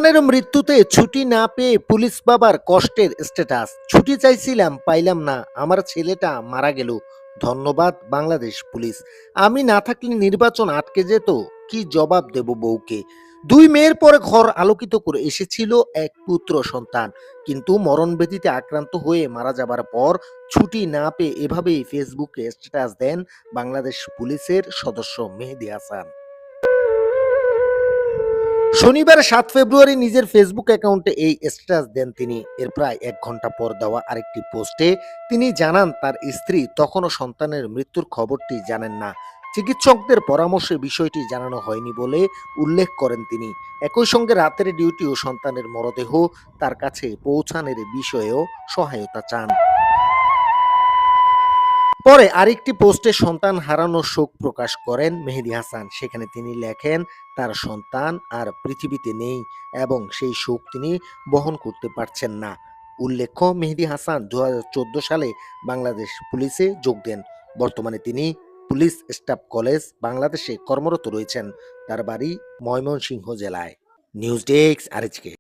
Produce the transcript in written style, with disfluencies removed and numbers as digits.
সন্তানের মৃত্যুতে ছুটি না পেয়ে পুলিশ বাবার কষ্টের স্ট্যাটাস। ছুটি চাইছিলাম, পাইলাম না, আমার ছেলেটা মারা গেল। ধন্যবাদ বাংলাদেশ পুলিশ। আমি না থাকলে নির্বাচন আটকে যেত। কি জবাব দেব বউকে? 2 মেয়ের পরে ঘর আলোকিত করে এসেছিল এক পুত্র সন্তান, কিন্তু মরণ ব্যাধিতে আক্রান্ত হয়ে মারা যাবার পর ছুটি না পেয়ে এভাবেই ফেসবুকে স্ট্যাটাস দেন বাংলাদেশ পুলিশের সদস্য মেহেদী হাসান। শনিবার 7 ফেব্রুয়ারি নিজের ফেসবুক অ্যাকাউন্টে এই স্ট্যাটাস দেন তিনি। এর প্রায় 1 ঘন্টা পর দেওয়া আরেকটি পোস্টে তিনি জানান তার স্ত্রী তখনও সন্তানের মৃত্যুর খবরটি জানেন না। চিকিৎসকদের পরামর্শে বিষয়টি জানানো হয়নি বলে উল্লেখ করেন তিনি। একই সঙ্গে রাতের ডিউটি ও সন্তানের মরদেহ তার কাছে পৌঁছানোর বিষয়েও সহায়তা চান। পরে আরেকটি পোস্টে সন্তান হারানোর শোক প্রকাশ করেন মেহেদী হাসান। সেখানে তিনি লেখেন তার সন্তান আর পৃথিবীতে নেই এবং সেই শোক তিনি বহন করতে পারছেন না। উল্লেখ্য, মেহেদী হাসান 2014 সালে বাংলাদেশ পুলিশে যোগ দেন। বর্তমানে তিনি পুলিশ স্টাফ কলেজ বাংলাদেশে কর্মরত রয়েছেন। তার বাড়ি ময়মনসিংহ জেলায়। News desk আরএচকে।